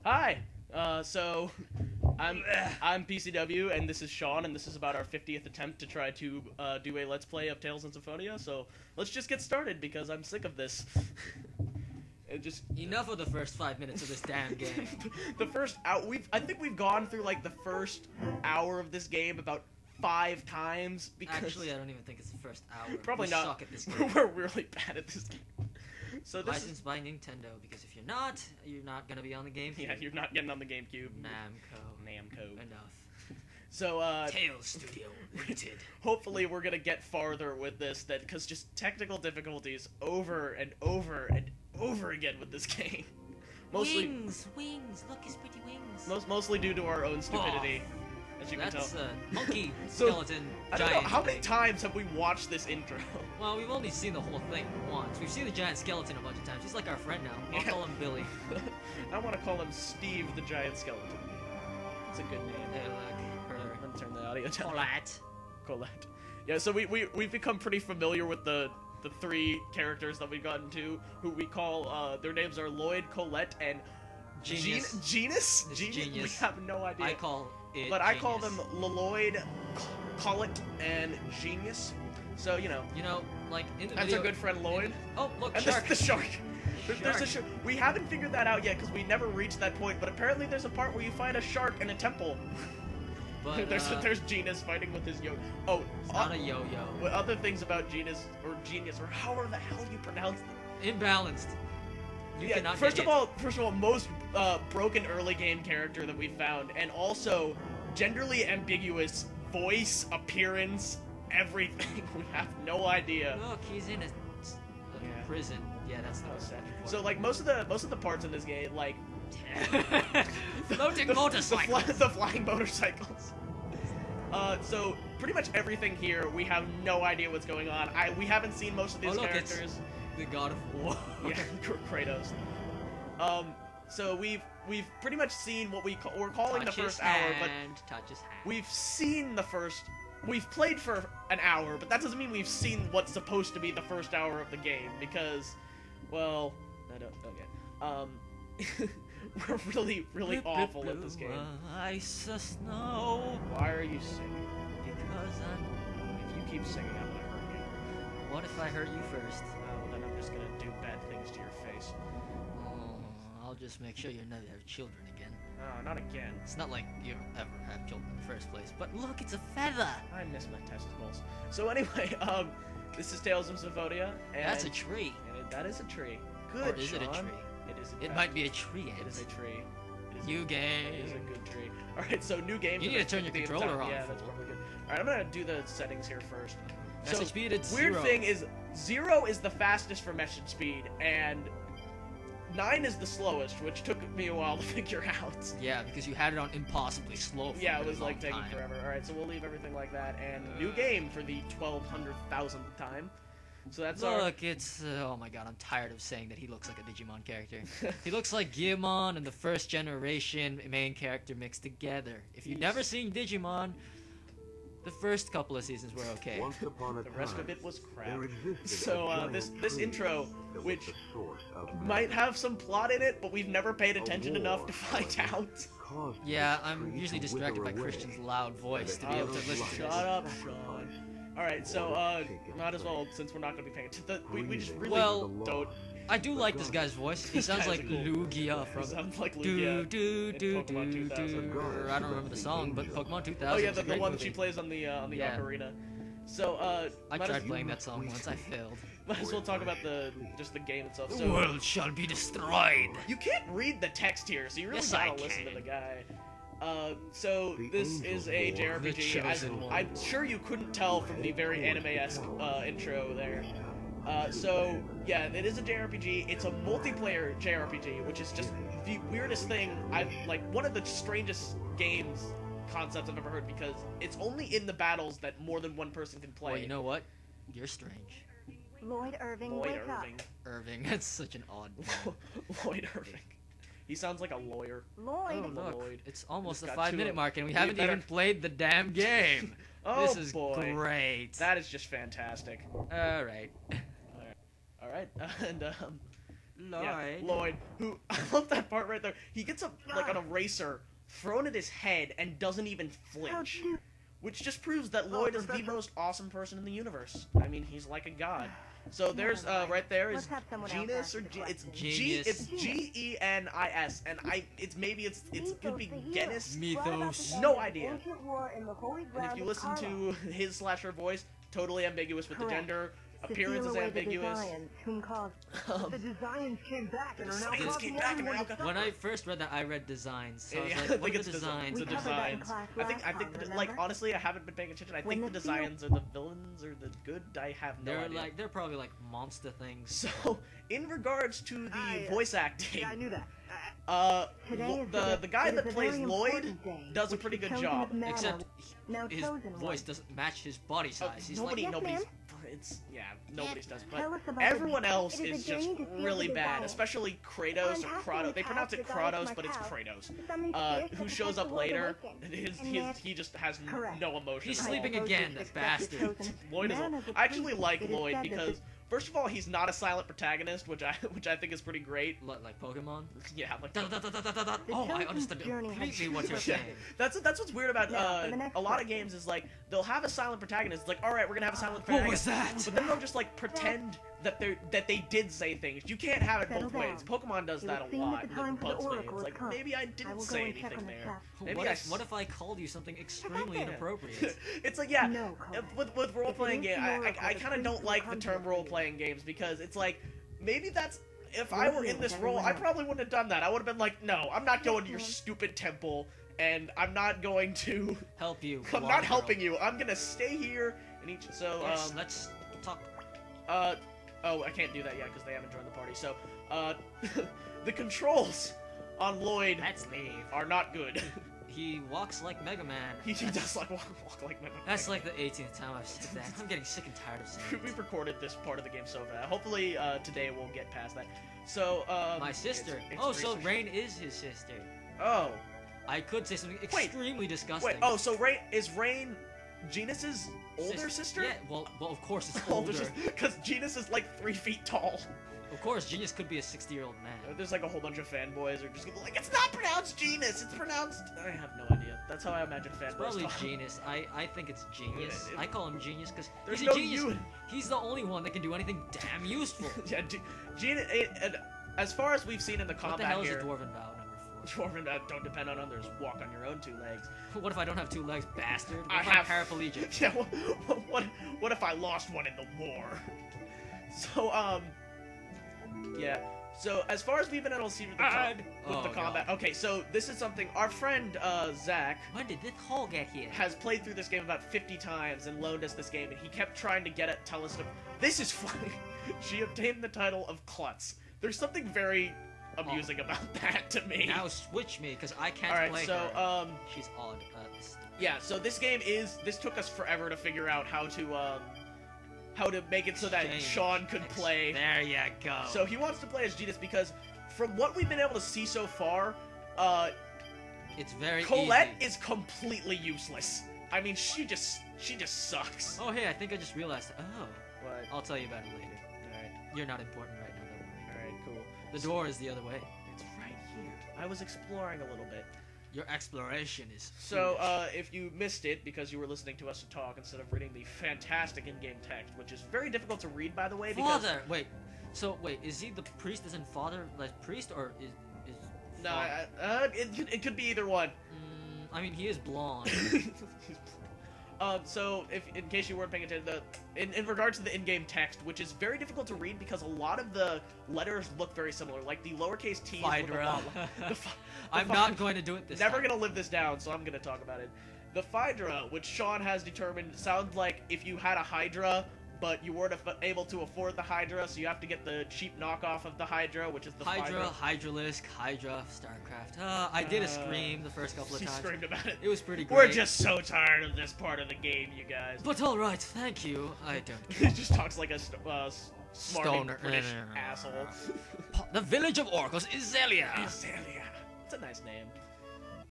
Hi. So I'm PCW, and this is Sean, and this is about our 50th attempt to try to do a Let's Play of Tales and Symphonia. So let's just get started because I'm sick of this. Enough of the first 5 minutes of this damn game. The first hour, I think we've gone through like the first hour of this game about 5 times. Because Actually, I don't even think it's the first hour. Probably we not. Suck at this game. We're really bad at this game. So this Licensed by Nintendo, because if you're not gonna be on the GameCube. Yeah, you're not getting on the GameCube. Namco. Enough. So Tales Studio Limited. Hopefully we're gonna get farther with this, because just technical difficulties over and over and over again with this game. Mostly Wings. Look, his pretty wings. Mostly due to our own stupidity, as you can tell. That's a monkey So, skeleton. I don't know, giant how many thing. times have we watched this intro? Well, we've only seen the whole thing once. We've seen the giant skeleton a bunch of times. He's like our friend now. I'll call him Billy. I want to call him Steve the Giant Skeleton. That's a good name. Hey, look. I'm gonna turn the audio down. Colette. Yeah, so we've become pretty familiar with the 3 characters that we've gotten to, who we call, their names are Lloyd, Colette, and Genius. Genius? Genius. We have no idea. I call it But Genius. I call them Lloyd, Colette, and Genius. So, you know, like in the that's video, our good friend Lloyd. Oh, look, And shark. the shark. There's a Shark. shark. We haven't figured that out yet because we never reached that point. But apparently, there's a part where you find a shark in a temple. But there's Genius fighting with his yo. Oh, it's not a yo-yo. What other things about Genius or Genius or however the hell you pronounce them? Imbalanced. You cannot First get of all, most broken early game character that we found, and also genderly ambiguous voice, appearance, everything. We have no idea. Look, he's in a prison. Yeah, that's not sad. So like most of the parts in this game, like floating motorcycles, the flying motorcycles. So pretty much everything here, we have no idea what's going on. We haven't seen most of these characters. It's the God of War. Yeah, Kratos. So we've pretty much seen what we're calling touch the first his hour, hand, but touch his hand. we've seen the first. We've played for an hour, but that doesn't mean we've seen what's supposed to be the first hour of the game because, well, I don't. Okay. We're really awful at this game. Ice or snow. Why are you singing? Because If you keep singing, I'm gonna hurt you. What if I hurt you first? Well, then I'm just gonna do bad things to your face. Oh, I'll just make sure you never have children again. Oh, not again. It's not like you ever have children in the first place. But look, it's a feather. I miss my testicles. So anyway, this is Tales of Symphonia, and That's a tree. that is a tree. Good, Or is it a Sean. tree? It is. It might be a tree. It is a tree. New game. It is a good tree. All right, so new game. You need to turn your controller on. Yeah, that's probably good. All right, I'm gonna do the settings here first. Message speed at weird 0. thing is 0 is the fastest for message speed, and 9 is the slowest, which took me a while to figure out. Yeah, because you had it on impossibly slow. For Yeah, a it was long like taking time. forever. All right, so we'll leave everything like that, and new game for the 1200,000th time. So that's Look, it's oh my god, I'm tired of saying that he looks like a Digimon character. He looks like Guilmon and the first generation main character mixed together. If you've never seen Digimon, the first couple of seasons were okay. Once upon a the rest of time, it was crap. there existed So a this giant intro, tree that was which the source of might have some plot in it, but we've never paid attention enough to find out. caused Yeah, this I'm tree usually to distracted by wither away. Christian's loud voice to be able to listen to Shut this. up, Sean. Alright, so, might as well, since we're not gonna be paying attention. We just really Well, don't. I do like this guy's voice. He This sounds guy's like cool. Lugia He from sounds like do Lugia do in do Pokemon do 2000. do. I don't remember the song, but Pokemon 2000. Oh yeah, was a the great one that she movie. plays on the Yeah. Ocarina. So, I might tried as, playing that song once. I failed. might as well talk about just the game itself. The So, world shall be destroyed. you can't read the text here, so you really Yes, I gotta listen to can. the guy. So The this is a Angel War. The JRPG. chosen one. I'm sure you couldn't tell from the very anime-esque intro there. So yeah, it is a JRPG. It's a multiplayer JRPG, which is just the weirdest thing one of the strangest games concepts I've ever heard, because it's only in the battles that more than one person can play. Well, you know what? You're strange. Lloyd Irving, Lloyd wake Irving. Irving. That's such an odd name. Lloyd Irving. He sounds like a lawyer. up. Lloyd. Oh, look. Lloyd. It's almost Just the got 5-minute two. mark, and we We haven't better- even played the damn game. Oh This is boy. great. That is just fantastic. Alright. All right, and Lloyd. Yeah, Lloyd, who, I love that part right there. He gets like an eraser thrown at his head and doesn't even flinch. Which just proves that Lloyd is the most awesome person in the universe. I mean, he's like a god. So there's, right there is Genus, or it's Genius. It's Genis, and it could be Genis. Mythos. No idea. And if you listen to his / her voice, totally ambiguous with the gender. Appearance is ambiguous. The designs came back and are now Designs came back and are now When I first read that, I read designs. So I was Yeah, like, I what think are it's the designs? the We covered that in designs. class I last think, time, like, remember? honestly, I haven't been paying attention. I When think the the field- designs are the villains or the good. I have no idea. They're probably like monster things. So, in regards to the voice acting, Yeah, I knew that. the guy that plays Lloyd does a pretty good job. Except Now his chosen voice one. doesn't match his body size. He's Nobody's. ma'am. Nobody's does. Tell us But about everyone the- else it is is a just journey to see really the bad, design. especially Kratos or Kratos. They pronounce it Kratos, but it's Kratos. Who shows up later? He just has Correct. no emotion. He's at all. sleeping again, that bastard. Lloyd is. I actually like Lloyd because, first of all, he's not a silent protagonist, which I think is pretty great. Like Pokemon. Yeah, like. Da, da, da, da, da, da, da. Oh, I understand completely what you're Yeah, saying. that's what's weird about Yeah, for the next a lot of question. games is like they'll have a silent protagonist. It's like, all right, we're gonna have a silent What protagonist. was that? But then they'll just like pretend that they did say things. You can't have it both Settle ways. down. Pokemon does It that would a seem lot. that the And time it for the bugs me. oracle It's has like come. maybe I I didn't will go say and check anything on the there. trap. Maybe What if I called you something extremely Yeah. inappropriate? It's like, yeah, No, Colin. with role playing If it is games, the oracle, I the kind of priest don't will like the come to term you. role playing games because it's like maybe that's. If I were in this Listen, role, I everyone. probably wouldn't have done that. I would have been like, no, I'm not going to your Listen. stupid temple, and I'm not going to. Help you. I'm Water not girl. helping you. I'm gonna stay here and eat. So, Yes, let's talk. oh, I can't do that yet because they haven't joined the party. So, the controls on Lloyd Let's leave. are not good. He walks like Mega Man. he That's- does like walk like Mega Man. That's like the 18th time I've said that. I'm getting sick and tired of saying We've it. recorded this part of the game so bad. Hopefully, today we'll get past that. So, My sister. it's Oh, so research. Rain is his sister. Oh, I could say something extremely disgusting. wait. Oh, so Rain Genus's older sister? Yeah, well, of course it's Older older. because Genus is like 3 feet tall. Of course, Genius could be a 60-year-old man. There's like a whole bunch of fanboys who are just gonna be like, it's not pronounced Genus, it's pronounced. I have no idea. That's how I imagine fanboys Probably talk. Genius. I think it's Genius. Yeah, I call him Genius because There's he's a no genius. you. He's the only one that can do anything damn useful. Yeah, Genus. And as far as we've seen in the What combat the hell is here, a Dwarven Vow number Dwarven don't depend on others. Walk on your own 2 legs. 4? What if I don't have 2 legs, bastard? What I if have I'm paraplegic? Yeah. What if I lost one in the war? So yeah. So as far as we've been able to see with Oh, the combat, okay. So this is something our friend Zach When did this hole get here? has played through this game about 50 times and loaned us this game, and he kept trying to tell us to. This is funny. She obtained the title of Klutz. There's something very amusing about that to me. Now switch me, because I can't All right, play so her. She's odd. yeah, so this took us forever to figure out how to make it so that Exchange. Sean could play. There you go. So he wants to play as Genus because from what we've been able to see so far, it's very Colette easy. is completely useless. I mean, she just sucks. Oh, hey, I think I just realized. Oh, What? I'll tell you about it later. Alright, You're not important right now, don't worry. alright, cool. The door is the other way. It's right here. I was exploring a little bit. Your exploration is So, foolish. if you missed it because you were listening to us talk instead of reading the fantastic in-game text, which is very difficult to read, by the way, because... Father! Wait, is he the priest as in father, like priest, or is No, father? it could be either one. I mean, he is blonde. So, in case you weren't paying attention, in regards to the in-game text, which is very difficult to read because a lot of the letters look very similar, like the lowercase t's look a Phaedra. lot like... I'm not going to do it this Never time. gonna live this down, so I'm gonna talk about it. The Phaedra, which Sean has determined, sounds like if you had a Hydra, but you weren't able to afford the Hydra, so you have to get the cheap knockoff of the Hydra, which is the Hydra, Phaedra. Hydralisk, Hydra, StarCraft. I did a scream the first couple of He times. screamed about it. It was pretty great. We're just so tired of this part of the game, you guys. But alright, thank you. I don't He just talks like a smart Stoner. British asshole. The village of oracles is Zelia. Azalea. It's a nice name.